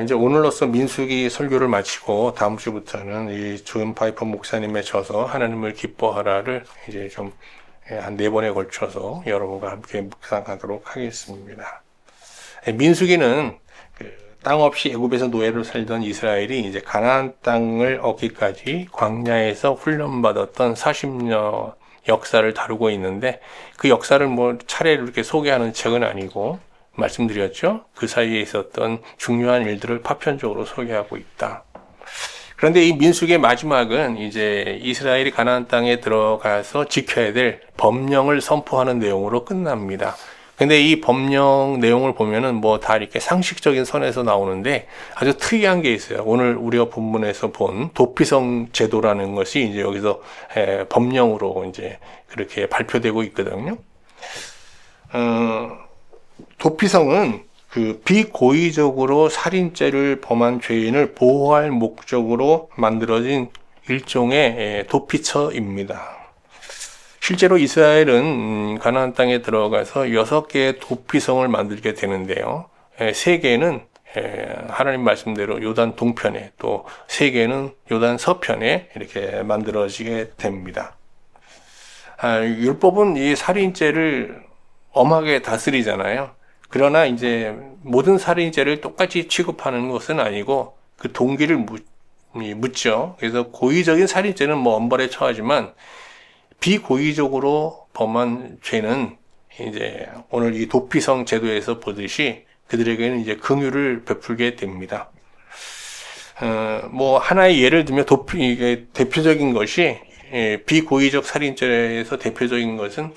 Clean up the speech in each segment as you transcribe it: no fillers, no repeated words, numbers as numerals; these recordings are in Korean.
이제 오늘로써 민수기 설교를 마치고 다음 주부터는 이 존 파이퍼 목사님의 저서 하나님을 기뻐하라를 이제 좀 한 4번에 걸쳐서 여러분과 함께 묵상하도록 하겠습니다. 민수기는 땅 없이 애굽에서 노예로 살던 이스라엘이 이제 가나안 땅을 얻기까지 광야에서 훈련받았던 40년 역사를 다루고 있는데, 그 역사를 뭐 차례로 이렇게 소개하는 책은 아니고, 말씀드렸죠? 그 사이에 있었던 중요한 일들을 파편적으로 소개하고 있다. 그런데 이 민수기의 마지막은 이제 이스라엘이 가나안 땅에 들어가서 지켜야 될 법령을 선포하는 내용으로 끝납니다. 근데 이 법령 내용을 보면은 뭐 다 이렇게 상식적인 선에서 나오는데 아주 특이한 게 있어요. 오늘 우리가 본문에서 본 도피성 제도라는 것이 이제 여기서 법령으로 이제 그렇게 발표되고 있거든요. 도피성은 그 비고의적으로 살인죄를 범한 죄인을 보호할 목적으로 만들어진 일종의 도피처입니다. 실제로 이스라엘은 가나안 땅에 들어가서 6개의 도피성을 만들게 되는데요. 3개는 하나님 말씀대로 요단 동편에, 또 3개는 요단 서편에 이렇게 만들어지게 됩니다. 율법은 이 살인죄를 엄하게 다스리잖아요. 그러나 이제 모든 살인죄를 똑같이 취급하는 것은 아니고 그 동기를 묻죠. 그래서 고의적인 살인죄는 뭐 엄벌에 처하지만 비고의적으로 범한 죄는 이제 오늘 이 도피성 제도에서 보듯이 그들에게는 이제 긍휼을 베풀게 됩니다. 뭐 하나의 예를 들면 이게 대표적인 것이 비고의적 살인죄에서 대표적인 것은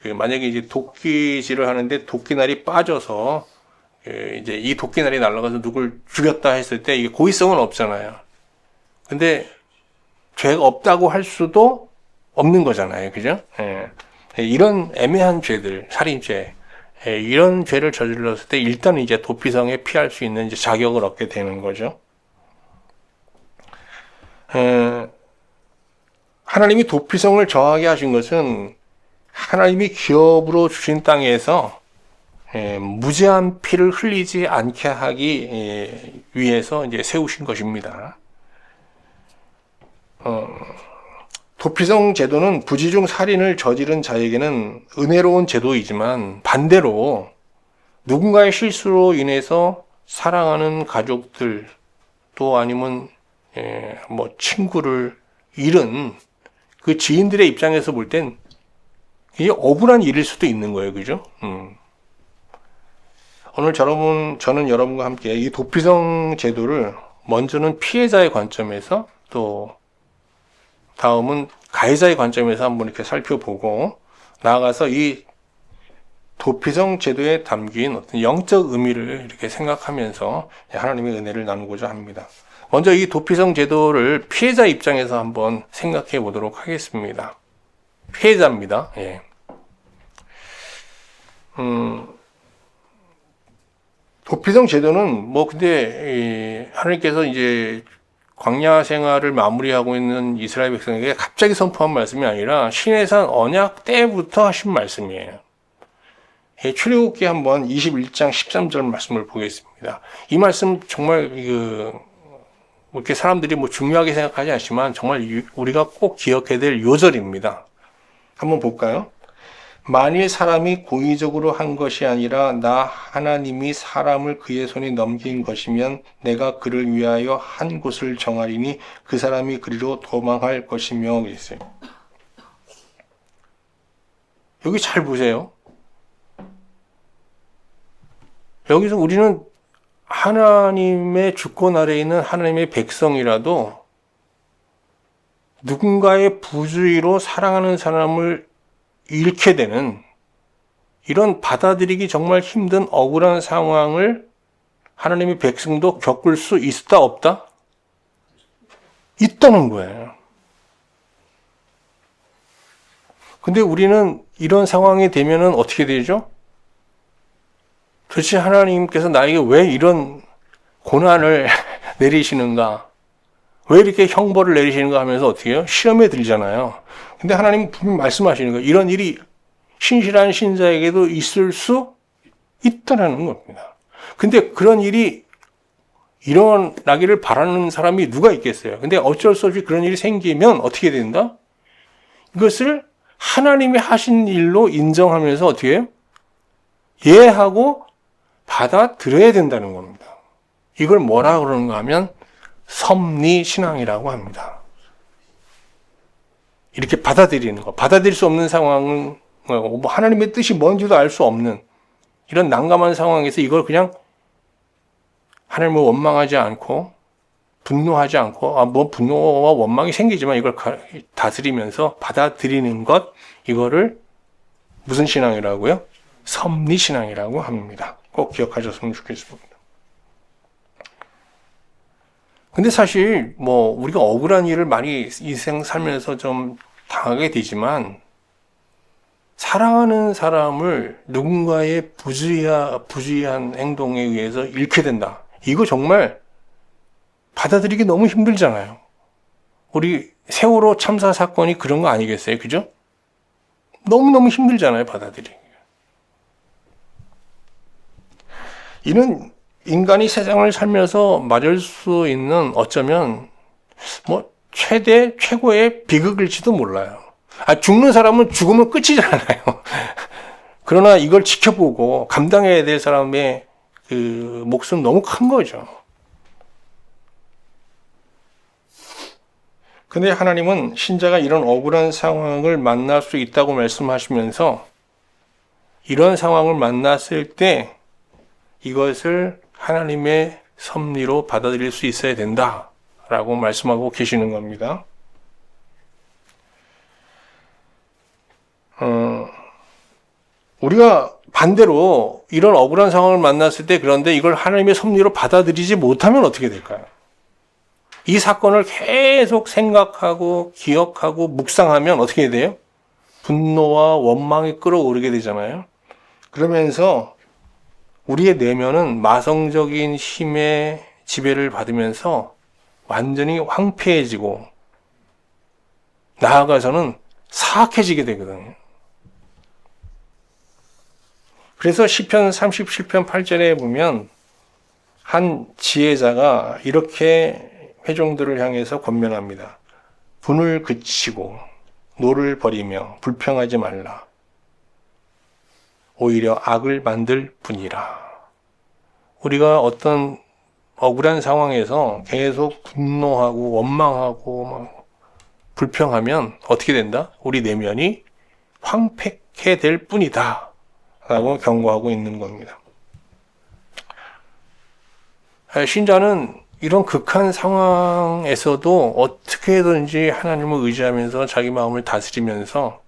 만약에 이제 도끼질을 하는데 도끼날이 빠져서 이제 이 도끼날이 날아가서 누굴 죽였다 했을 때 이게 고의성은 없잖아요. 근데 죄가 없다고 할 수도 없는 거잖아요. 그죠? 이런 애매한 죄들, 살인죄, 이런 죄를 저질렀을 때 일단 이제 도피성에 피할 수 있는 이제 자격을 얻게 되는 거죠. 하나님이 도피성을 정하게 하신 것은 하나님이 기업으로 주신 땅에서 무죄한 피를 흘리지 않게 하기 위해서 이제 세우신 것입니다. 도피성 제도는 부지중 살인을 저지른 자에게는 은혜로운 제도이지만 반대로 누군가의 실수로 인해서 사랑하는 가족들 또 아니면 뭐 친구를 잃은 그 지인들의 입장에서 볼 땐 이게 억울한 일일 수도 있는 거예요. 그죠? 오늘 저는 여러분과 함께 이 도피성 제도를 먼저는 피해자의 관점에서 또 다음은 가해자의 관점에서 한번 이렇게 살펴보고 나아가서 이 도피성 제도에 담긴 어떤 영적 의미를 이렇게 생각하면서 하나님의 은혜를 나누고자 합니다. 먼저 이 도피성 제도를 피해자 입장에서 한번 생각해 보도록 하겠습니다. 피해자입니다. 예. 도피성 제도는 뭐 근데 하나님께서 이제 광야 생활을 마무리하고 있는 이스라엘 백성에게 갑자기 선포한 말씀이 아니라 시내산 언약 때부터 하신 말씀이에요. 출애굽기 한번 21장 13절 말씀을 보겠습니다. 이 말씀 정말 이렇게 사람들이 뭐 중요하게 생각하지 않지만 정말 우리가 꼭 기억해야 될 요절입니다. 한번 볼까요? 만일 사람이 고의적으로 한 것이 아니라 나 하나님이 사람을 그의 손에 넘긴 것이면 내가 그를 위하여 한 곳을 정하리니 그 사람이 그리로 도망할 것이며 그랬어요. 여기 잘 보세요. 여기서 우리는 하나님의 주권 아래에 있는 하나님의 백성이라도 누군가의 부주의로 사랑하는 사람을 잃게 되는 이런 받아들이기 정말 힘든 억울한 상황을 하나님의 백성도 겪을 수 있다 없다? 있다는 거예요. 근데 우리는 이런 상황이 되면은 어떻게 되죠? 도대체 하나님께서 나에게 왜 이런 고난을 내리시는가? 왜 이렇게 형벌을 내리시는가 하면서 어떻게 해요? 시험에 들잖아요. 근데 하나님은 분명히 말씀하시는 거예요. 이런 일이 신실한 신자에게도 있을 수 있다라는 겁니다. 근데 그런 일이 일어나기를 바라는 사람이 누가 있겠어요? 근데 어쩔 수 없이 그런 일이 생기면 어떻게 된다? 이것을 하나님이 하신 일로 인정하면서 어떻게 해요? 이해하고 받아들여야 된다는 겁니다. 이걸 뭐라 그러는가 하면 섭리신앙이라고 합니다. 이렇게 받아들이는 거. 받아들일 수 없는 상황은 뭐 하나님의 뜻이 뭔지도 알 수 없는 이런 난감한 상황에서 이걸 그냥 하나님을 원망하지 않고 분노하지 않고 뭐 분노와 원망이 생기지만 이걸 다스리면서 받아들이는 것, 이거를 무슨 신앙이라고요? 섭리신앙이라고 합니다. 꼭 기억하셨으면 좋겠습니다. 근데 사실 뭐 우리가 억울한 일을 많이 인생 살면서 좀 당하게 되지만 사랑하는 사람을 누군가의 부주의한 행동에 의해서 잃게 된다. 이거 정말 받아들이기 너무 힘들잖아요. 우리 세월호 참사 사건이 그런 거 아니겠어요? 그죠? 너무너무 힘들잖아요, 받아들이기. 이는 인간이 세상을 살면서 맞을 수 있는 어쩌면 뭐 최고의 비극일지도 몰라요. 죽는 사람은 죽으면 끝이잖아요. 그러나 이걸 지켜보고 감당해야 될 사람의 그 몫은 너무 큰 거죠. 근데 하나님은 신자가 이런 억울한 상황을 만날 수 있다고 말씀하시면서 이런 상황을 만났을 때 이것을 하나님의 섭리로 받아들일 수 있어야 된다라고 말씀하고 계시는 겁니다. 우리가 반대로 이런 억울한 상황을 만났을 때 그런데 이걸 하나님의 섭리로 받아들이지 못하면 어떻게 될까요? 이 사건을 계속 생각하고 기억하고 묵상하면 어떻게 돼요? 분노와 원망이 끌어오르게 되잖아요. 그러면서 우리의 내면은 마성적인 힘의 지배를 받으면서 완전히 황폐해지고 나아가서는 사악해지게 되거든요. 그래서 시편 37편 8절에 보면 한 지혜자가 이렇게 회종들을 향해서 권면합니다. 분을 그치고 노를 버리며 불평하지 말라. 오히려 악을 만들 뿐이라. 우리가 어떤 억울한 상황에서 계속 분노하고 원망하고 막 불평하면 어떻게 된다? 우리 내면이 황폐해 될 뿐이다 라고 경고하고 있는 겁니다. 신자는 이런 극한 상황에서도 어떻게든지 하나님을 의지하면서 자기 마음을 다스리면서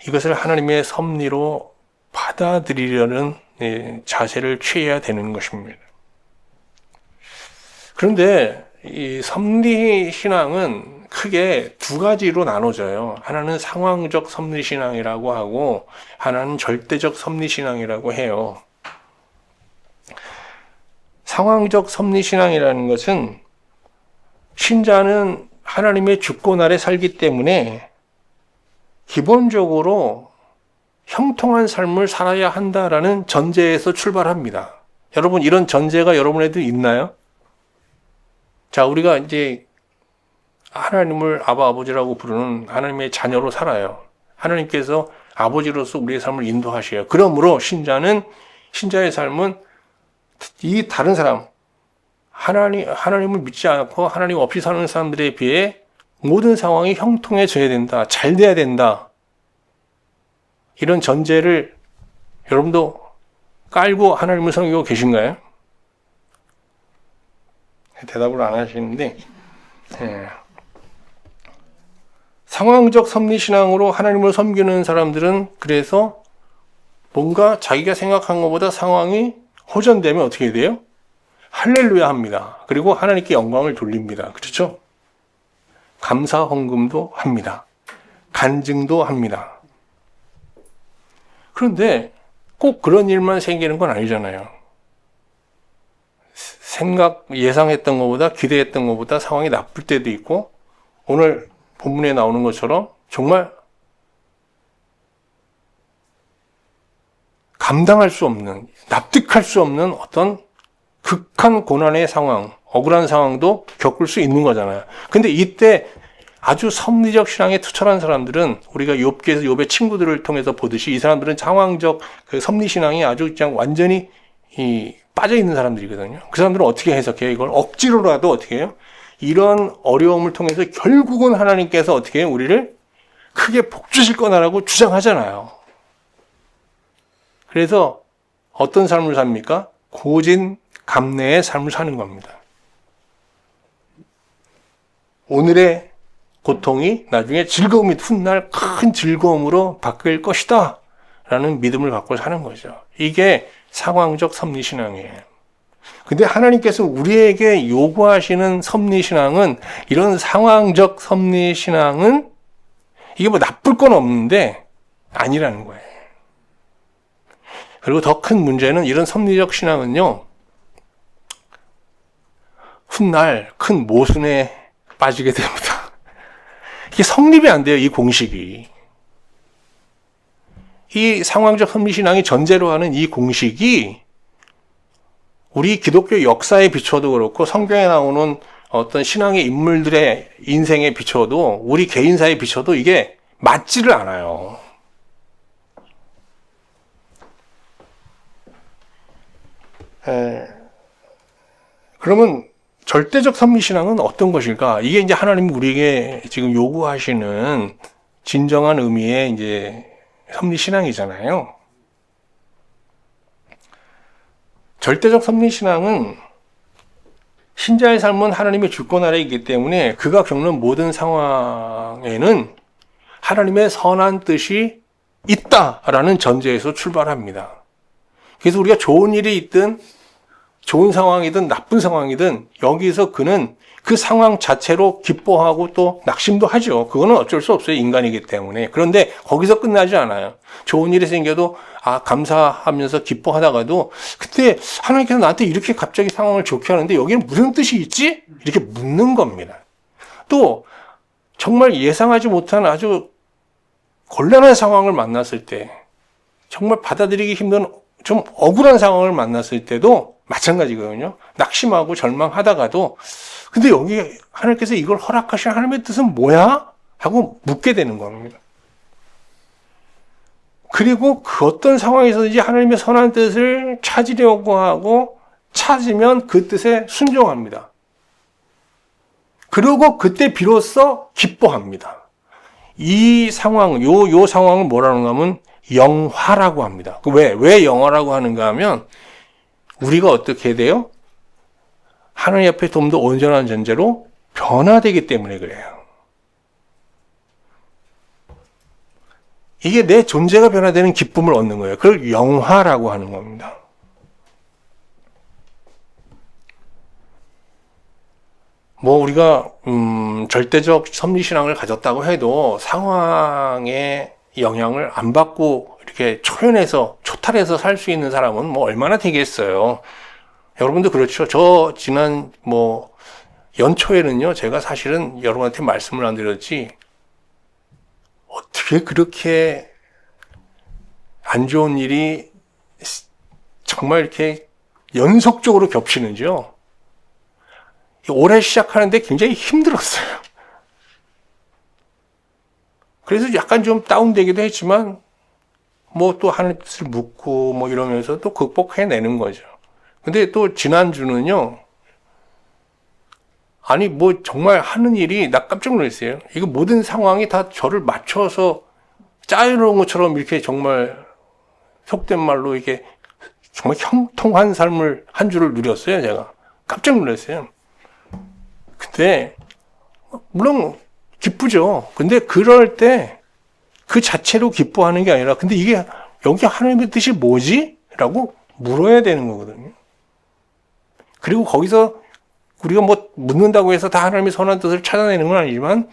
이것을 하나님의 섭리로 받아들이려는 자세를 취해야 되는 것입니다. 그런데 이 섭리신앙은 크게 두 가지로 나눠져요. 하나는 상황적 섭리신앙이라고 하고 하나는 절대적 섭리신앙이라고 해요. 상황적 섭리신앙이라는 것은 신자는 하나님의 주권 아래 살기 때문에 기본적으로 형통한 삶을 살아야 한다라는 전제에서 출발합니다. 여러분, 이런 전제가 여러분에도 있나요? 자, 우리가 이제 하나님을 아버지라고 부르는 하나님의 자녀로 살아요. 하나님께서 아버지로서 우리의 삶을 인도하셔요. 그러므로 신자의 삶은 이 다른 사람, 하나님을 믿지 않고 하나님 없이 사는 사람들에 비해 모든 상황이 형통해져야 된다. 잘 돼야 된다. 이런 전제를 여러분도 깔고 하나님을 섬기고 계신가요? 대답을 안 하시는데, 상황적 섭리신앙으로 하나님을 섬기는 사람들은 그래서 뭔가 자기가 생각한 것보다 상황이 호전되면 어떻게 돼요? 할렐루야 합니다. 그리고 하나님께 영광을 돌립니다. 그렇죠? 감사 헌금도 합니다. 간증도 합니다. 그런데 꼭 그런 일만 생기는 건 아니잖아요. 예상했던 것보다 기대했던 것보다 상황이 나쁠 때도 있고 오늘 본문에 나오는 것처럼 정말 감당할 수 없는, 납득할 수 없는 어떤 극한 고난의 상황, 억울한 상황도 겪을 수 있는 거잖아요. 근데 이때 아주 섭리적 신앙에 투철한 사람들은 우리가 욥기에서 욥의 친구들을 통해서 보듯이 이 사람들은 상황적 그 섭리 신앙이 아주 그냥 완전히 빠져 있는 사람들이거든요. 그 사람들은 어떻게 해석해요? 이걸 억지로라도 어떻게 해요? 이런 어려움을 통해서 결국은 하나님께서 어떻게 해요? 우리를 크게 복 주실 거다라고 주장하잖아요. 그래서 어떤 삶을 삽니까? 고진 감래의 삶을 사는 겁니다. 오늘의 고통이 나중에 즐거움이 훗날 큰 즐거움으로 바뀔 것이다 라는 믿음을 갖고 사는 거죠. 이게 상황적 섭리신앙이에요. 근데 하나님께서 우리에게 요구하시는 섭리신앙은, 이런 상황적 섭리신앙은 이게 뭐 나쁠 건 없는데 아니라는 거예요. 그리고 더 큰 문제는 이런 섭리적 신앙은요, 훗날 큰 모순에 빠지게 됩니다. 이게 성립이 안 돼요, 이 공식이. 이 상황적 섭리신앙이 전제로 하는 이 공식이 우리 기독교 역사에 비춰도 그렇고 성경에 나오는 어떤 신앙의 인물들의 인생에 비춰도 우리 개인사에 비춰도 이게 맞지를 않아요. 그러면 절대적 섭리신앙은 어떤 것일까? 이게 이제 하나님이 우리에게 지금 요구하시는 진정한 의미의 이제 섭리신앙이잖아요. 절대적 섭리신앙은 신자의 삶은 하나님의 주권 아래에 있기 때문에 그가 겪는 모든 상황에는 하나님의 선한 뜻이 있다라는 전제에서 출발합니다. 그래서 우리가 좋은 일이 있든 좋은 상황이든 나쁜 상황이든 여기서 그는 그 상황 자체로 기뻐하고 또 낙심도 하죠. 그거는 어쩔 수 없어요. 인간이기 때문에. 그런데 거기서 끝나지 않아요. 좋은 일이 생겨도 감사하면서 기뻐하다가도 그때 하나님께서 나한테 이렇게 갑자기 상황을 좋게 하는데 여기는 무슨 뜻이 있지? 이렇게 묻는 겁니다. 또 정말 예상하지 못한 아주 곤란한 상황을 만났을 때, 정말 받아들이기 힘든 좀 억울한 상황을 만났을 때도 마찬가지거든요. 낙심하고 절망하다가도 근데 여기 하나님께서 이걸 허락하신 하나님의 뜻은 뭐야? 하고 묻게 되는 겁니다. 그리고 그 어떤 상황에서든지 하나님의 선한 뜻을 찾으려고 하고 찾으면 그 뜻에 순종합니다. 그리고 그때 비로소 기뻐합니다. 이 상황, 요 상황을 뭐라는가 하면 영화라고 합니다. 왜 영화라고 하는가 하면 우리가 어떻게 돼요? 하나님 앞에 좀 더 온전한 존재로 변화되기 때문에 그래요. 이게 내 존재가 변화되는 기쁨을 얻는 거예요. 그걸 영화라고 하는 겁니다. 뭐 우리가 절대적 섭리신앙을 가졌다고 해도 상황의 영향을 안 받고 이렇게 초탈해서 살 수 있는 사람은 뭐 얼마나 되겠어요. 여러분도 그렇죠. 저 지난 연초에는요, 제가 사실은 여러분한테 말씀을 안 드렸지, 어떻게 그렇게 안 좋은 일이 정말 이렇게 연속적으로 겹치는지요. 올해 시작하는데 굉장히 힘들었어요. 그래서 약간 좀 다운되기도 했지만, 뭐 또 하는 뜻을 묻고 뭐 이러면서 또 극복해내는 거죠. 근데 또 지난주는요, 아니 뭐 정말 하는 일이 나 깜짝 놀랐어요. 이거 모든 상황이 다 저를 맞춰서 짜여놓은 것처럼 이렇게 정말 속된 말로 이게 정말 형통한 삶을 한 주를 누렸어요. 제가 깜짝 놀랐어요. 근데 물론 기쁘죠. 근데 그럴 때 그 자체로 기뻐하는 게 아니라, 근데 이게 여기 하나님의 뜻이 뭐지? 라고 물어야 되는 거거든요. 그리고 거기서 우리가 뭐 묻는다고 해서 다 하나님의 선한 뜻을 찾아내는 건 아니지만,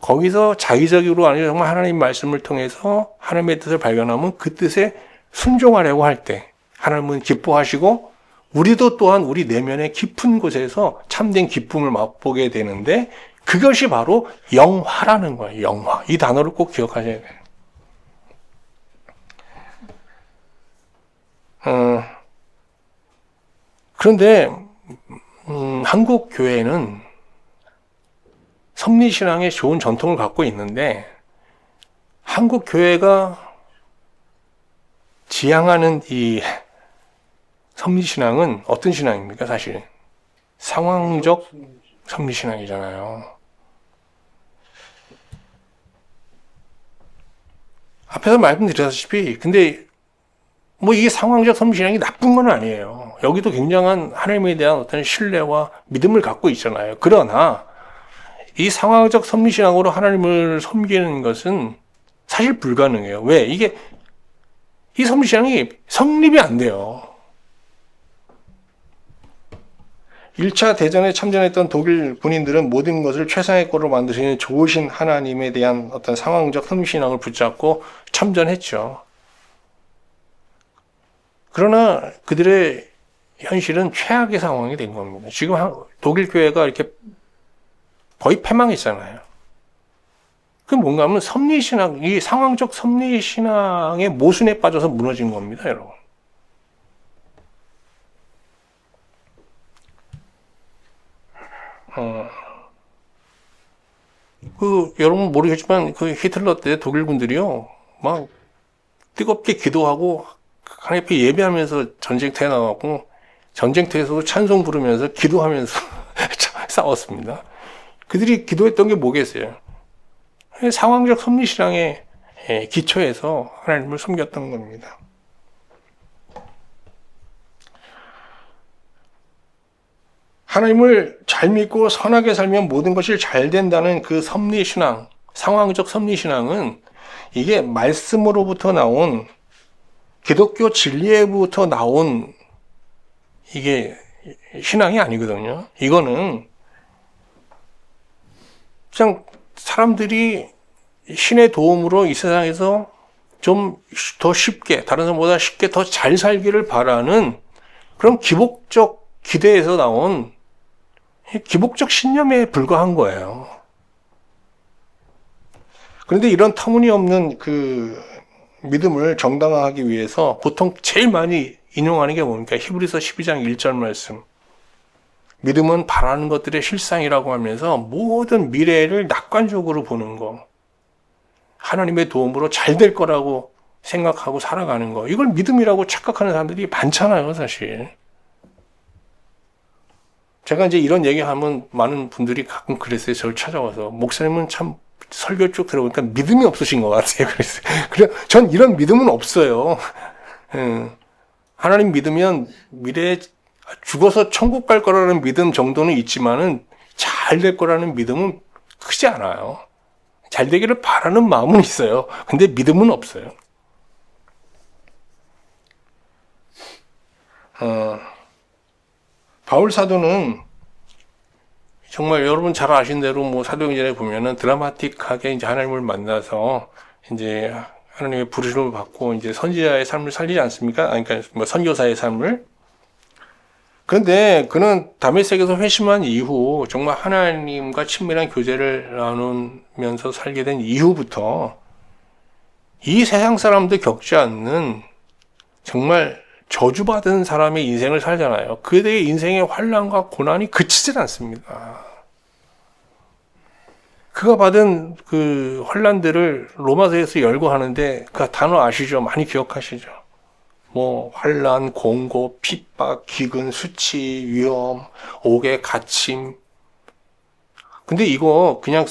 거기서 자기적으로 아니라 정말 하나님 말씀을 통해서 하나님의 뜻을 발견하면 그 뜻에 순종하려고 할 때 하나님은 기뻐하시고, 우리도 또한 우리 내면의 깊은 곳에서 참된 기쁨을 맛보게 되는데, 그것이 바로 영화라는 거예요. 영화. 이 단어를 꼭 기억하셔야 돼요. 그런데 한국 교회는 섭리신앙에 좋은 전통을 갖고 있는데 한국 교회가 지향하는 이 섭리신앙은 어떤 신앙입니까? 사실 상황적 섭리신앙이잖아요. 앞에서 말씀드렸다시피 근데 뭐 이게 상황적 섭리신앙이 나쁜 건 아니에요. 여기도 굉장한 하나님에 대한 어떤 신뢰와 믿음을 갖고 있잖아요. 그러나 이 상황적 섭리신앙으로 하나님을 섬기는 것은 사실 불가능해요. 왜? 이게 이 섭리신앙이 성립이 안 돼요. 1차 대전에 참전했던 독일 군인들은 모든 것을 최상의 거로 만드시는 좋으신 하나님에 대한 어떤 상황적 섭리신앙을 붙잡고 참전했죠. 그러나 그들의 현실은 최악의 상황이 된 겁니다. 지금 독일 교회가 이렇게 거의 패망했잖아요. 그게 뭔가 하면 섭리신앙, 이 상황적 섭리신앙의 모순에 빠져서 무너진 겁니다, 여러분. 여러분 모르겠지만, 히틀러 때 독일군들이요, 막, 뜨겁게 기도하고, 하나님 앞에 예배하면서 전쟁터에 나가고, 전쟁터에서도 찬송 부르면서 기도하면서 싸웠습니다. 그들이 기도했던 게 뭐겠어요? 상황적 섭리신앙의 기초에서 하나님을 섬겼던 겁니다. 하나님을 잘 믿고 선하게 살면 모든 것이 잘 된다는 그 섭리신앙, 상황적 섭리신앙은 이게 말씀으로부터 나온 기독교 진리에부터 나온 이게 신앙이 아니거든요. 이거는 그냥 사람들이 신의 도움으로 이 세상에서 좀 더 쉽게, 다른 사람보다 쉽게 더 잘 살기를 바라는 그런 기복적 기대에서 나온 기복적 신념에 불과한 거예요. 그런데 이런 터무니없는 그 믿음을 정당화하기 위해서 보통 제일 많이 인용하는 게 뭡니까? 히브리서 12장 1절 말씀. 믿음은 바라는 것들의 실상이라고 하면서 모든 미래를 낙관적으로 보는 거. 하나님의 도움으로 잘 될 거라고 생각하고 살아가는 거. 이걸 믿음이라고 착각하는 사람들이 많잖아요, 사실. 제가 이제 이런 얘기하면 많은 분들이 가끔 그랬어요. 저를 찾아와서. 목사님은 참 설교 쭉 들어보니까 믿음이 없으신 것 같아요. 그랬어요. 그래, 전 이런 믿음은 없어요. 하나님 믿으면 미래에 죽어서 천국 갈 거라는 믿음 정도는 있지만은 잘 될 거라는 믿음은 크지 않아요. 잘 되기를 바라는 마음은 있어요. 근데 믿음은 없어요. 바울 사도는 정말 여러분 잘 아신 대로 뭐 사도행전에 보면은 드라마틱하게 이제 하나님을 만나서 이제 하나님의 부르심을 받고 이제 선지자의 삶을 살리지 않습니까? 그러니까 뭐 선교사의 삶을. 그런데 그는 다메섹에서 회심한 이후 정말 하나님과 친밀한 교제를 나누면서 살게 된 이후부터 이 세상 사람들 겪지 않는 정말 저주받은 사람의 인생을 살잖아요. 그들의 인생의 환난과 고난이 그치질 않습니다. 그가 받은 그 환난들을 로마서에서 열거하는데 그 단어 아시죠? 많이 기억하시죠? 뭐 환난, 공고, 핍박, 기근, 수치, 위험, 옥에 갇힘. 근데 이거 그냥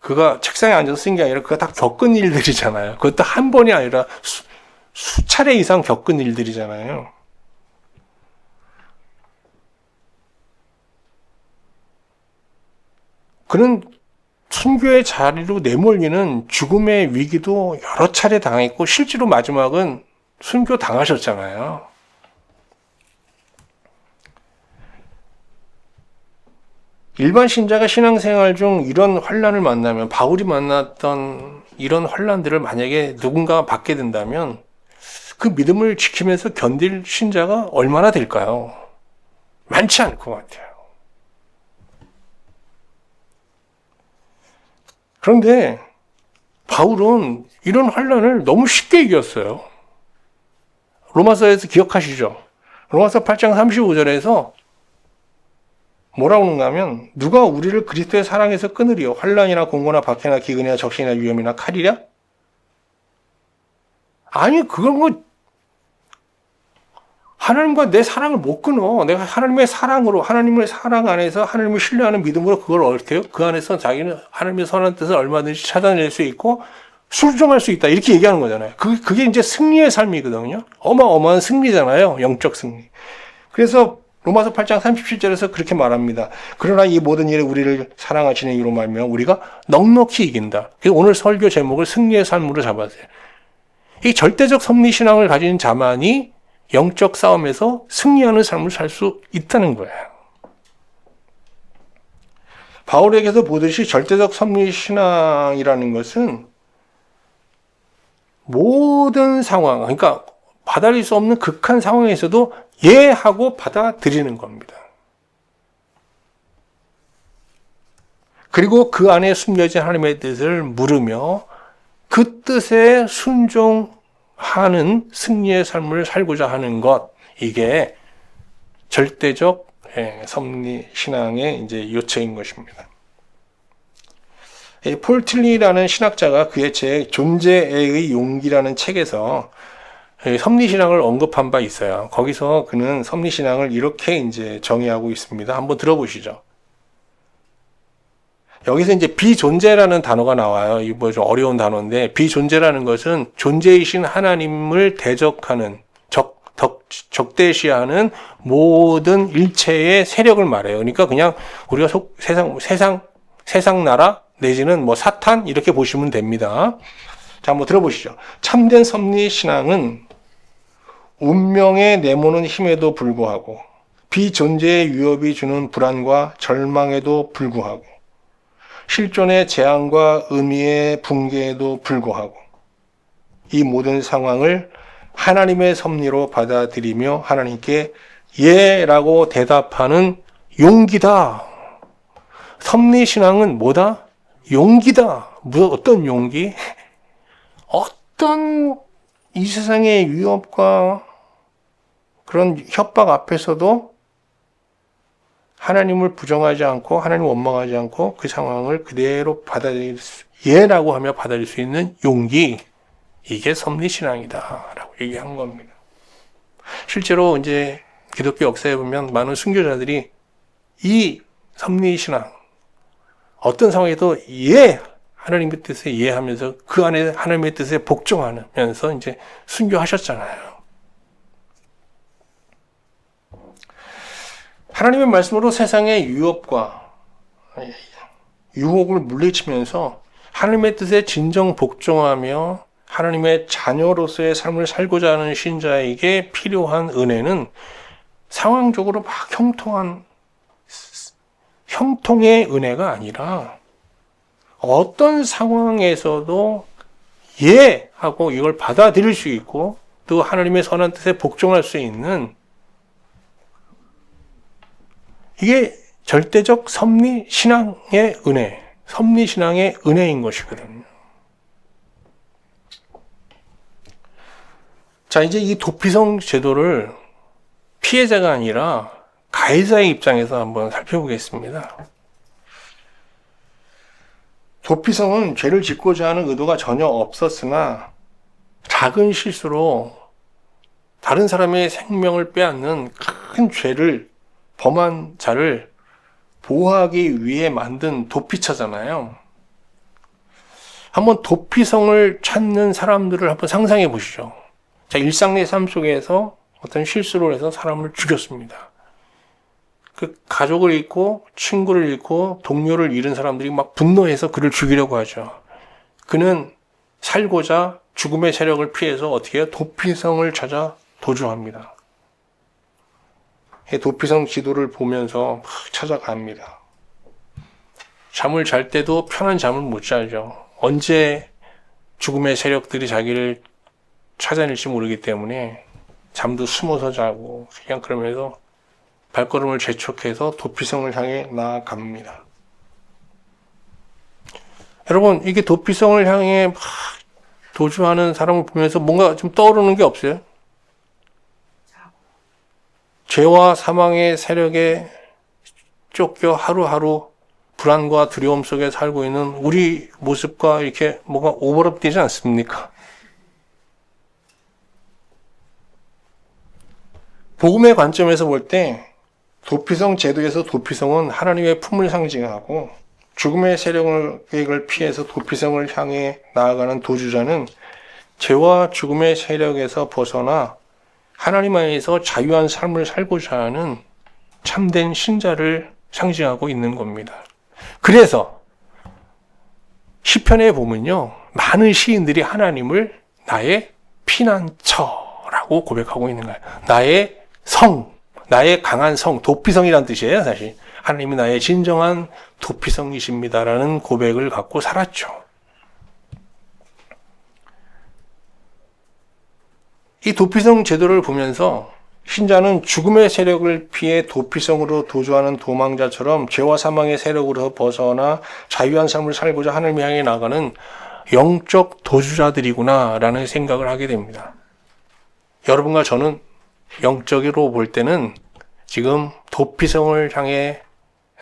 그가 책상에 앉아서 쓴 게 아니라 그가 다 겪은 일들이잖아요. 그것도 한 번이 아니라 수차례 이상 겪은 일들이잖아요. 그는 순교의 자리로 내몰리는 죽음의 위기도 여러 차례 당했고 실제로 마지막은 순교 당하셨잖아요. 일반 신자가 신앙생활 중 이런 환난을 만나면 바울이 만났던 이런 환난들을 만약에 누군가가 받게 된다면 그 믿음을 지키면서 견딜 신자가 얼마나 될까요? 많지 않을 것 같아요. 그런데 바울은 이런 환난을 너무 쉽게 이겼어요. 로마서에서 기억하시죠? 로마서 8장 35절에서 뭐라고 하는가 하면 누가 우리를 그리스도의 사랑에서 끊으리요? 환난이나 공고나 박해나 기근이나 적신이나 위험이나 칼이랴? 아니 그건 뭐 하나님과 내 사랑을 못 끊어. 내가 하나님의 사랑으로, 하나님의 사랑 안에서 하나님을 신뢰하는 믿음으로 그걸 어떻게 해요? 그 안에서 자기는 하나님의 선한 뜻을 얼마든지 찾아낼 수 있고 수정할 수 있다. 이렇게 얘기하는 거잖아요. 그게 이제 승리의 삶이거든요. 어마어마한 승리잖아요. 영적 승리. 그래서 로마서 8장 37절에서 그렇게 말합니다. 그러나 이 모든 일에 우리를 사랑하시는 이로 말하면 우리가 넉넉히 이긴다. 그래서 오늘 설교 제목을 승리의 삶으로 잡았어요. 이 절대적 섭리신앙을 가진 자만이 영적 싸움에서 승리하는 삶을 살 수 있다는 거예요. 바울에게서 보듯이 절대적 섭리신앙이라는 것은 모든 상황, 그러니까 받아들일 수 없는 극한 상황에서도 예하고 받아들이는 겁니다. 그리고 그 안에 숨겨진 하나님의 뜻을 물으며 그 뜻에 순종하는 승리의 삶을 살고자 하는 것, 이게 절대적 섭리 신앙의 이제 요체인 것입니다. 폴 틸리라는 신학자가 그의 책 존재의 용기라는 책에서 섭리신앙을 언급한 바 있어요. 거기서 그는 섭리신앙을 이렇게 이제 정의하고 있습니다. 한번 들어보시죠. 여기서 이제 비존재라는 단어가 나와요. 이거 뭐 좀 어려운 단어인데, 비존재라는 것은 존재이신 하나님을 대적하는, 적대시하는 모든 일체의 세력을 말해요. 그러니까 그냥 우리가 세상 나라, 내지는 뭐 사탄, 이렇게 보시면 됩니다. 자, 한번 들어보시죠. 참된 섭리 신앙은 운명에 내모는 힘에도 불구하고 비존재의 위협이 주는 불안과 절망에도 불구하고 실존의 재앙과 의미의 붕괴에도 불구하고 이 모든 상황을 하나님의 섭리로 받아들이며 하나님께 예라고 대답하는 용기다. 섭리신앙은 뭐다? 용기다. 어떤 용기? 어떤 이 세상의 위협과 그런 협박 앞에서도 하나님을 부정하지 않고 하나님을 원망하지 않고 그 상황을 그대로 받아들일 수, 예라고 하며 받아들일 수 있는 용기, 이게 섭리신앙이다 라고 얘기한 겁니다. 실제로 이제 기독교 역사에 보면 많은 순교자들이 이 섭리신앙, 어떤 상황에도 하나님의 뜻에 이해하면서 그 안에 하나님의 뜻에 복종하면서 이제 순교하셨잖아요. 하나님의 말씀으로 세상의 유혹과 유혹을 물리치면서 하나님의 뜻에 진정 복종하며 하나님의 자녀로서의 삶을 살고자 하는 신자에게 필요한 은혜는 상황적으로 막 형통의 은혜가 아니라 어떤 상황에서도 하고 이걸 받아들일 수 있고 또 하나님의 선한 뜻에 복종할 수 있는, 이게 절대적 섭리신앙의 은혜, 섭리신앙의 은혜인 것이거든요. 자, 이제 이 도피성 제도를 피해자가 아니라 가해자의 입장에서 한번 살펴보겠습니다. 도피성은 죄를 짓고자 하는 의도가 전혀 없었으나 작은 실수로 다른 사람의 생명을 빼앗는 큰 죄를 범한 자를 보호하기 위해 만든 도피처잖아요. 한번 도피성을 찾는 사람들을 한번 상상해 보시죠. 자, 일상의 삶 속에서 어떤 실수를 해서 사람을 죽였습니다. 그 가족을 잃고 친구를 잃고 동료를 잃은 사람들이 막 분노해서 그를 죽이려고 하죠. 그는 살고자 죽음의 세력을 피해서 어떻게 해요? 도피성을 찾아 도주합니다. 도피성 지도를 보면서 막 찾아갑니다. 잠을 잘 때도 편한 잠을 못 자죠. 언제 죽음의 세력들이 자기를 찾아낼지 모르기 때문에 잠도 숨어서 자고 그냥 그러면서 발걸음을 재촉해서 도피성을 향해 나아갑니다. 여러분, 이게 도피성을 향해 막 도주하는 사람을 보면서 뭔가 좀 떠오르는 게 없어요? 죄와 사망의 세력에 쫓겨 하루하루 불안과 두려움 속에 살고 있는 우리 모습과 이렇게 뭐가 오버랩되지 않습니까? 복음의 관점에서 볼 때 도피성 제도에서 도피성은 하나님의 품을 상징하고 죽음의 세력을 피해서 도피성을 향해 나아가는 도주자는 죄와 죽음의 세력에서 벗어나 하나님 안에서 자유한 삶을 살고자 하는 참된 신자를 상징하고 있는 겁니다. 그래서 시편에 보면요, 많은 시인들이 하나님을 나의 피난처라고 고백하고 있는 거예요. 나의 성, 나의 강한 성, 도피성이란 뜻이에요, 사실. 하나님이 나의 진정한 도피성이십니다라는 고백을 갖고 살았죠. 이 도피성 제도를 보면서 신자는 죽음의 세력을 피해 도피성으로 도주하는 도망자처럼 죄와 사망의 세력으로 벗어나 자유한 삶을 살고자 하나님을 향해 나가는 영적 도주자들이구나라는 생각을 하게 됩니다. 여러분과 저는 영적으로 볼 때는 지금 도피성을 향해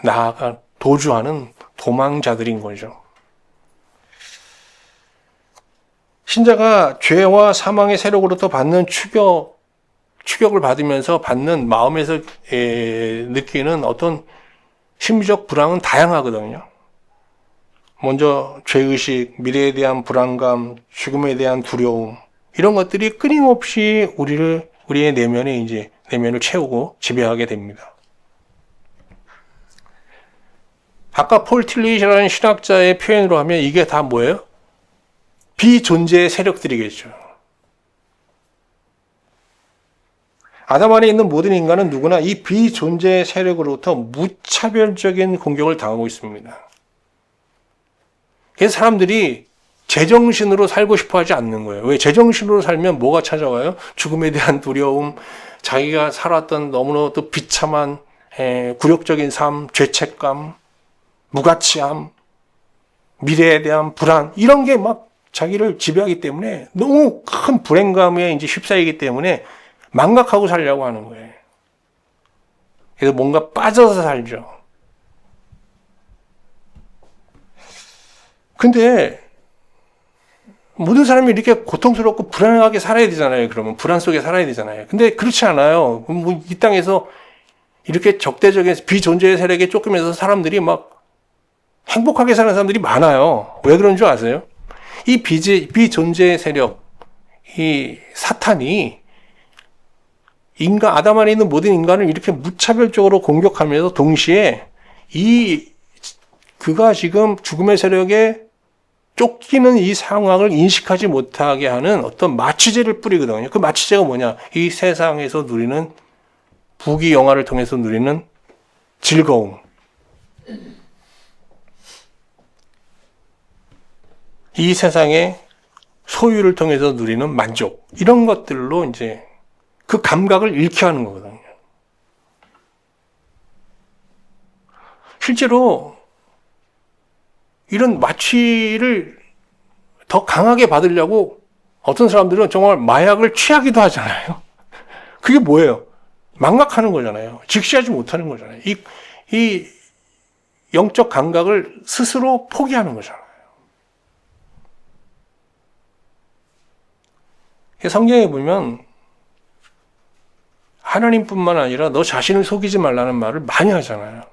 나아가 도주하는 도망자들인 거죠. 신자가 죄와 사망의 세력으로부터 받는 추격을 받으면서 받는 마음에서 느끼는 어떤 심리적 불안은 다양하거든요. 먼저 죄의식, 미래에 대한 불안감, 죽음에 대한 두려움, 이런 것들이 끊임없이 우리의 내면을 채우고 지배하게 됩니다. 아까 폴 틸릿이라는 신학자의 표현으로 하면 이게 다 뭐예요? 비존재의 세력들이겠죠. 아담 안에 있는 모든 인간은 누구나 이 비존재의 세력으로부터 무차별적인 공격을 당하고 있습니다. 그래서 사람들이 제정신으로 살고 싶어 하지 않는 거예요. 왜? 제정신으로 살면 뭐가 찾아와요? 죽음에 대한 두려움, 자기가 살았던 너무나도 비참한 굴욕적인 삶, 죄책감, 무가치함, 미래에 대한 불안, 이런 게 막 자기를 지배하기 때문에 너무 큰 불행감에 이제 휩싸이기 때문에 망각하고 살려고 하는 거예요. 그래서 뭔가 빠져서 살죠. 근데 모든 사람이 이렇게 고통스럽고 불안하게 살아야 되잖아요. 그러면 불안 속에 살아야 되잖아요. 근데 그렇지 않아요. 이 땅에서 이렇게 적대적인 비존재의 세력에 쫓기면서 사람들이 막 행복하게 사는 사람들이 많아요. 왜 그런 줄 아세요? 이 비존재의 세력, 이 사탄이 아담 안에 있는 모든 인간을 이렇게 무차별적으로 공격하면서 동시에 그가 지금 죽음의 세력에 쫓기는 이 상황을 인식하지 못하게 하는 어떤 마취제를 뿌리거든요. 그 마취제가 뭐냐? 이 세상에서 누리는 부귀 영화를 통해서 누리는 즐거움. 이 세상의 소유를 통해서 누리는 만족. 이런 것들로 이제 그 감각을 잃게 하는 거거든요. 실제로 이런 마취를 더 강하게 받으려고 어떤 사람들은 정말 마약을 취하기도 하잖아요. 그게 뭐예요? 망각하는 거잖아요. 직시하지 못하는 거잖아요. 이 영적 감각을 스스로 포기하는 거잖아요. 성경에 보면 하나님뿐만 아니라 너 자신을 속이지 말라는 말을 많이 하잖아요.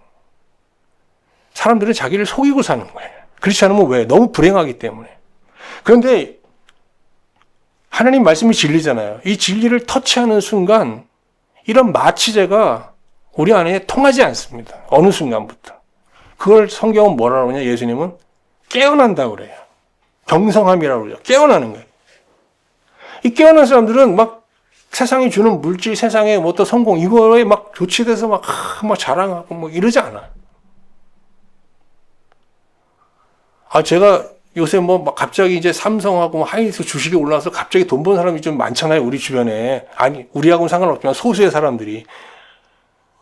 사람들은 자기를 속이고 사는 거예요. 그렇지 않으면 왜? 너무 불행하기 때문에. 그런데 하나님 말씀이 진리잖아요. 이 진리를 터치하는 순간 이런 마취제가 우리 안에 통하지 않습니다. 어느 순간부터. 그걸 성경은 뭐라고 하냐? 예수님은 깨어난다고 그래요. 경성함이라고 그래요. 깨어나는 거예요. 이 깨어난 사람들은 막 세상이 주는 물질, 세상의 뭐 어떤 성공, 이거에 막 조치돼서 막 자랑하고 뭐 이러지 않아. 제가 요새 뭐 막 갑자기 이제 삼성하고 하이닉스 주식이 올라와서 갑자기 돈 버는 사람이 좀 많잖아요, 우리 주변에. 아니, 우리하고는 상관없지만 소수의 사람들이.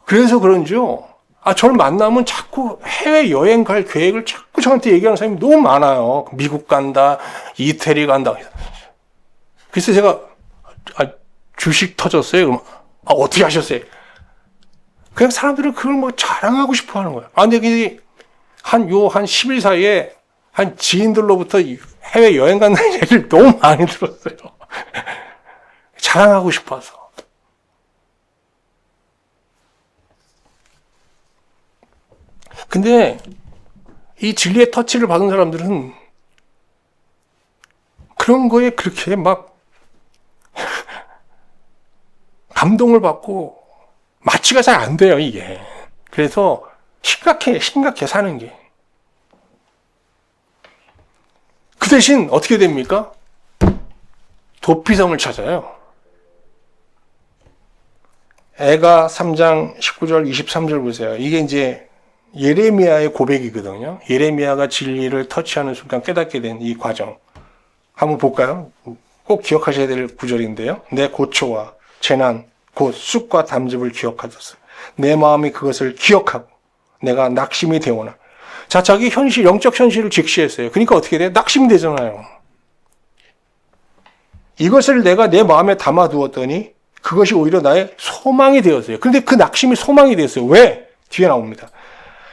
그래서 그런지요. 저를 만나면 자꾸 해외 여행 갈 계획을 자꾸 저한테 얘기하는 사람이 너무 많아요. 미국 간다, 이태리 간다. 그래서 제가 주식 터졌어요. 그럼 어떻게 하셨어요? 그냥 사람들은 그걸 뭐 자랑하고 싶어 하는 거야. 아, 근데 한 10일 사이에 한 지인들로부터 해외 여행 간다는 얘기를 너무 많이 들었어요. 자랑하고 싶어서. 근데 이 진리의 터치를 받은 사람들은 그런 거에 그렇게 막 감동을 받고 마취가 잘 안 돼요, 이게. 그래서 심각해 사는 게. 그 대신 어떻게 됩니까? 도피성을 찾아요. 애가 3장 19절 23절 보세요. 이게 이제 예레미야의 고백이거든요. 예레미야가 진리를 터치하는 순간 깨닫게 된 이 과정. 한번 볼까요? 꼭 기억하셔야 될 구절인데요. 내 고초와 재난, 곧 쑥과 담즙을 기억하셨어요. 내 마음이 그것을 기억하고 내가 낙심이 되오나. 자, 자기 현실, 영적 현실을 직시했어요. 그러니까 어떻게 돼? 낙심이 되잖아요. 이것을 내가 내 마음에 담아두었더니 그것이 오히려 나의 소망이 되었어요. 그런데 그 낙심이 소망이 되었어요. 왜? 뒤에 나옵니다.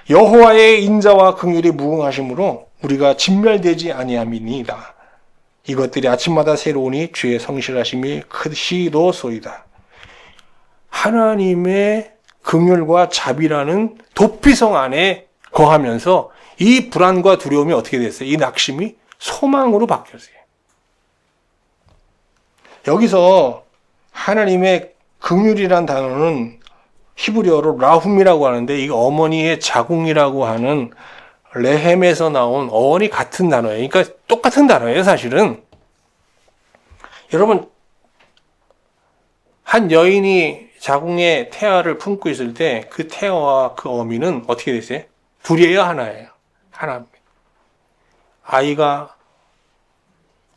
여호와의 인자와 긍휼이 무궁하심으로 우리가 진멸되지 아니함이니이다. 이것들이 아침마다 새로우니 주의 성실하심이 크시도소이다. 하나님의 긍휼과 자비라는 도피성 안에 거하면서 이 불안과 두려움이 어떻게 됐어요? 이 낙심이 소망으로 바뀌었어요. 여기서 하나님의 긍휼이란 단어는 히브리어로 라훔이라고 하는데 이 어머니의 자궁이라고 하는 레헴에서 나온 어원이 같은 단어예요. 그러니까 똑같은 단어예요, 사실은. 여러분, 한 여인이 자궁에 태아를 품고 있을 때 그 태아와 그 어미는 어떻게 되세요? 둘이에요, 하나예요? 하나입니다. 아이가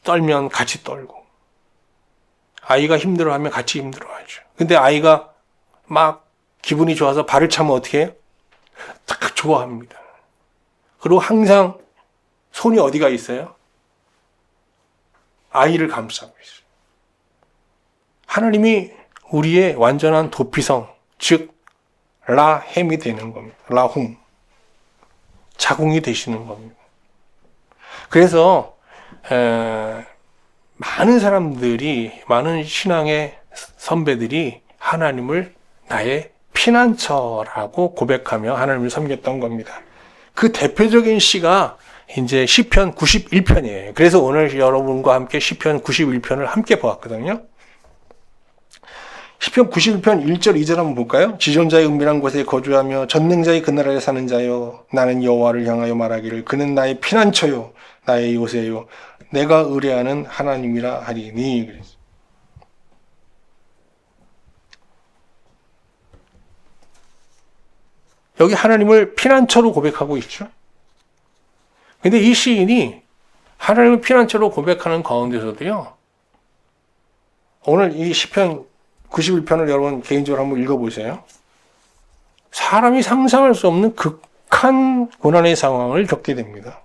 떨면 같이 떨고 아이가 힘들어하면 같이 힘들어하죠. 근데 아이가 막 기분이 좋아서 발을 차면 어떻게 해요? 딱 좋아합니다. 그리고 항상 손이 어디가 있어요? 아이를 감싸고 있어요. 하나님이 우리의 완전한 도피성, 즉 라햄이 되는 겁니다. 라훔. 자궁이 되시는 겁니다. 그래서 많은 사람들이, 많은 신앙의 선배들이 하나님을 나의 피난처라고 고백하며 하나님을 섬겼던 겁니다. 그 대표적인 시가 이제 시편 91편이에요. 그래서 오늘 여러분과 함께 시편 91편을 함께 보았거든요. 시편 91편 1절 2절 한번 볼까요? 지존자의 은밀한 곳에 거주하며 전능자의 그나라에 사는 자여, 나는 여호와를 향하여 말하기를 그는 나의 피난처요 나의 요새요 내가 의뢰하는 하나님이라 하리니. 그랬어요. 여기 하나님을 피난처로 고백하고 있죠. 근데 이 시인이 하나님을 피난처로 고백하는 가운데서도요, 오늘 이 시편 91편을 여러분 개인적으로 한번 읽어보세요. 사람이 상상할 수 없는 극한 고난의 상황을 겪게 됩니다.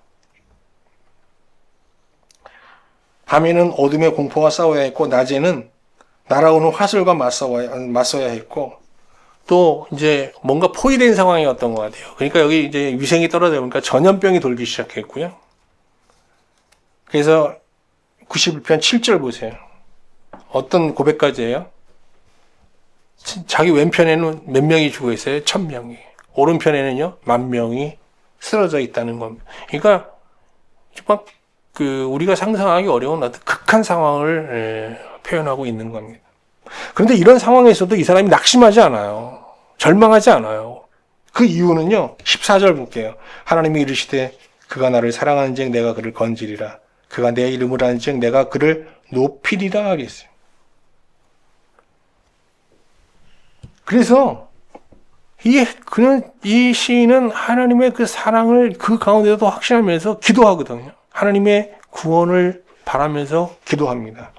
밤에는 어둠의 공포와 싸워야 했고, 낮에는 날아오는 화살과 맞서야 했고, 또 이제 뭔가 포위된 상황이었던 것 같아요. 그러니까 여기 이제 위생이 떨어져 보니까 전염병이 돌기 시작했고요. 그래서 91편 7절 보세요. 어떤 고백까지예요? 자기 왼편에는 몇 명이 죽어 있어요? 1000명이. 오른편에는요, 10,000명이 쓰러져 있다는 겁니다. 그러니까 막 우리가 상상하기 어려운 어떤 극한 상황을 표현하고 있는 겁니다. 그런데 이런 상황에서도 이 사람이 낙심하지 않아요. 절망하지 않아요. 그 이유는요, 14절 볼게요. 하나님이 이르시되 그가 나를 사랑하는즉 내가 그를 건지리라. 그가 내 이름을 아는즉 내가 그를 높이리라 하겠어요. 그래서 이 시인은 하나님의 그 사랑을 그 가운데서도 확신하면서 기도하거든요. 하나님의 구원을 바라면서 기도합니다.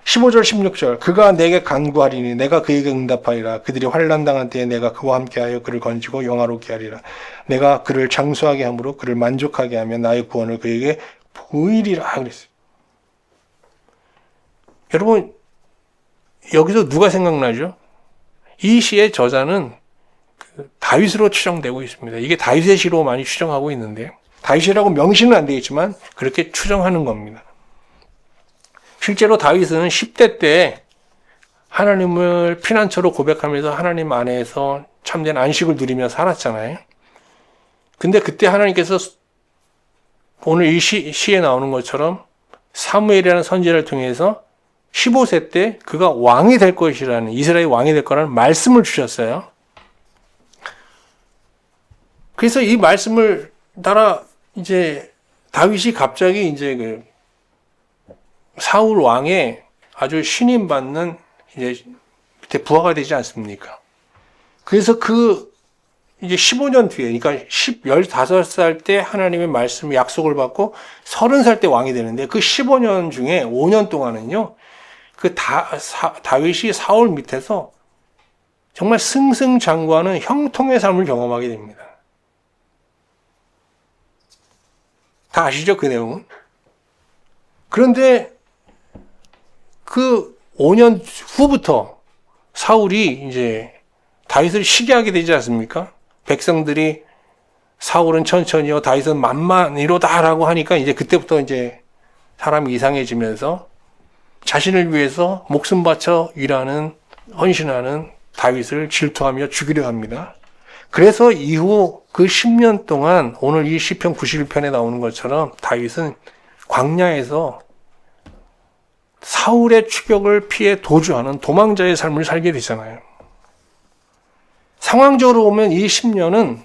15절 16절 그가 내게 간구하리니 내가 그에게 응답하리라. 그들이 환난당한 때에 내가 그와 함께하여 그를 건지고 영화롭게 하리라. 내가 그를 장수하게 함으로 그를 만족하게 하며 나의 구원을 그에게 보이리라 그랬어요. 여러분, 여기서 누가 생각나죠? 이 시의 저자는 다윗으로 추정되고 있습니다. 이게 다윗의 시로 많이 추정하고 있는데 다윗이라고 명시는 안 되겠지만 그렇게 추정하는 겁니다. 실제로 다윗은 10대 때 하나님을 피난처로 고백하면서 하나님 안에서 참된 안식을 누리며 살았잖아요. 근데 그때 하나님께서 오늘 이 시에 나오는 것처럼 사무엘이라는 선지자를 통해서 15세 때 그가 왕이 될 것이라는, 이스라엘 왕이 될 거라는 말씀을 주셨어요. 그래서 이 말씀을 따라 이제 다윗이 갑자기 이제 그 사울 왕의 아주 신임받는 이제 밑에 부하가 되지 않습니까? 그래서 그 이제 15년 뒤에, 그러니까 15살 때 하나님의 말씀 약속을 받고 30살 때 왕이 되는데 그 15년 중에 5년 동안은요, 그 다윗이 사울 밑에서 정말 승승장구하는 형통의 삶을 경험하게 됩니다. 다 아시죠? 그 내용은? 그런데 그 5년 후부터 사울이 이제 다윗을 시기하게 되지 않습니까? 백성들이 사울은 천천히요, 다윗은 만만히로다라고 하니까 이제 그때부터 이제 사람이 이상해지면서 자신을 위해서 목숨 바쳐 일하는, 헌신하는 다윗을 질투하며 죽이려 합니다. 그래서 이후 그 10년 동안 오늘 이 시편 91편에 나오는 것처럼 다윗은 광야에서 사울의 추격을 피해 도주하는 도망자의 삶을 살게 되잖아요. 상황적으로 보면 이 10년은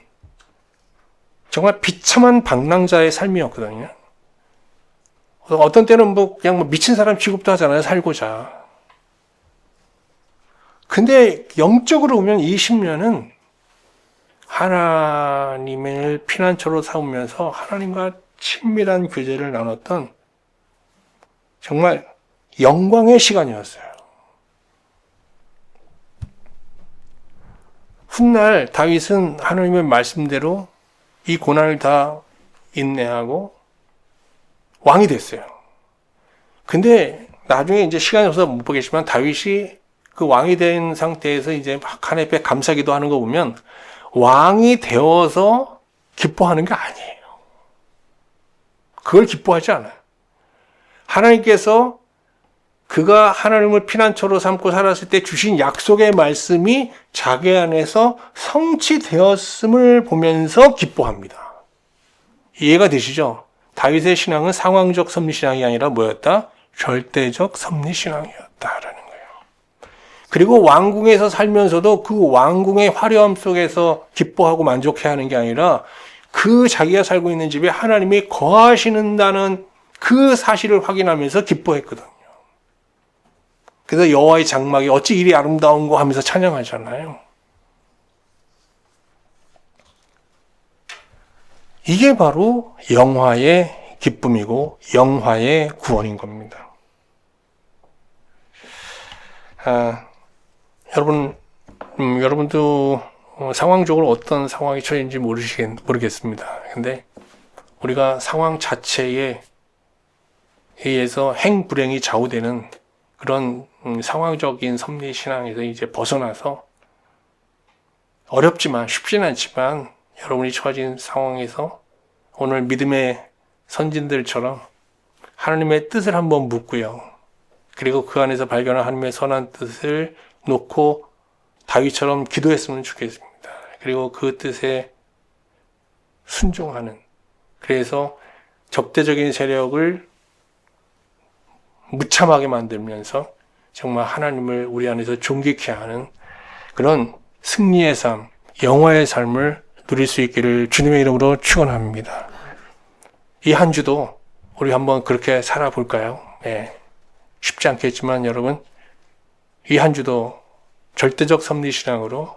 정말 비참한 방랑자의 삶이었거든요. 어떤 때는 그냥 미친 사람 취급도 하잖아요, 살고자. 근데 영적으로 보면 이 10년은 하나님을 피난처로 삼으면서 하나님과 친밀한 교제를 나눴던 정말 영광의 시간이었어요. 훗날 다윗은 하나님의 말씀대로 이 고난을 다 인내하고 왕이 됐어요. 근데 나중에 이제 시간이 없어서 못 보겠지만 다윗이 그 왕이 된 상태에서 이제 막 하나님 앞에 감사기도 하는 거 보면 왕이 되어서 기뻐하는 게 아니에요. 그걸 기뻐하지 않아요. 하나님께서 그가 하나님을 피난처로 삼고 살았을 때 주신 약속의 말씀이 자기 안에서 성취되었음을 보면서 기뻐합니다. 이해가 되시죠? 다윗의 신앙은 상황적 섭리신앙이 아니라 뭐였다? 절대적 섭리신앙이었다라는 거예요. 그리고 왕궁에서 살면서도 그 왕궁의 화려함 속에서 기뻐하고 만족해야 하는 게 아니라 그 자기가 살고 있는 집에 하나님이 거하시는다는 그 사실을 확인하면서 기뻐했거든요. 그래서 여호와의 장막이 어찌 이리 아름다운고 하면서 찬양하잖아요. 이게 바로 영화의 기쁨이고 영화의 구원인 겁니다. 여러분도 상황적으로 어떤 상황이 처해진지 모르겠습니다. 근데 우리가 상황 자체에 의해서 행불행이 좌우되는 그런 상황적인 섭리신앙에서 이제 벗어나서 어렵지만 쉽지는 않지만 여러분이 처해진 상황에서 오늘 믿음의 선진들처럼 하나님의 뜻을 한번 묻고요. 그리고 그 안에서 발견한 하나님의 선한 뜻을 놓고 다윗처럼 기도했으면 좋겠습니다. 그리고 그 뜻에 순종하는, 그래서 적대적인 세력을 무참하게 만들면서 정말 하나님을 우리 안에서 존귀케 하는 그런 승리의 삶, 영화의 삶을 누릴 수 있기를 주님의 이름으로 축원합니다. 이 한 주도 우리 한번 그렇게 살아볼까요? 네. 쉽지 않겠지만 여러분, 이 한 주도 절대적 섭리신앙으로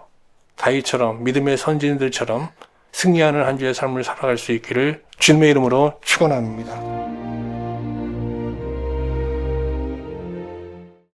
다윗처럼 믿음의 선진들처럼 승리하는 한 주의 삶을 살아갈 수 있기를 주님의 이름으로 축원합니다.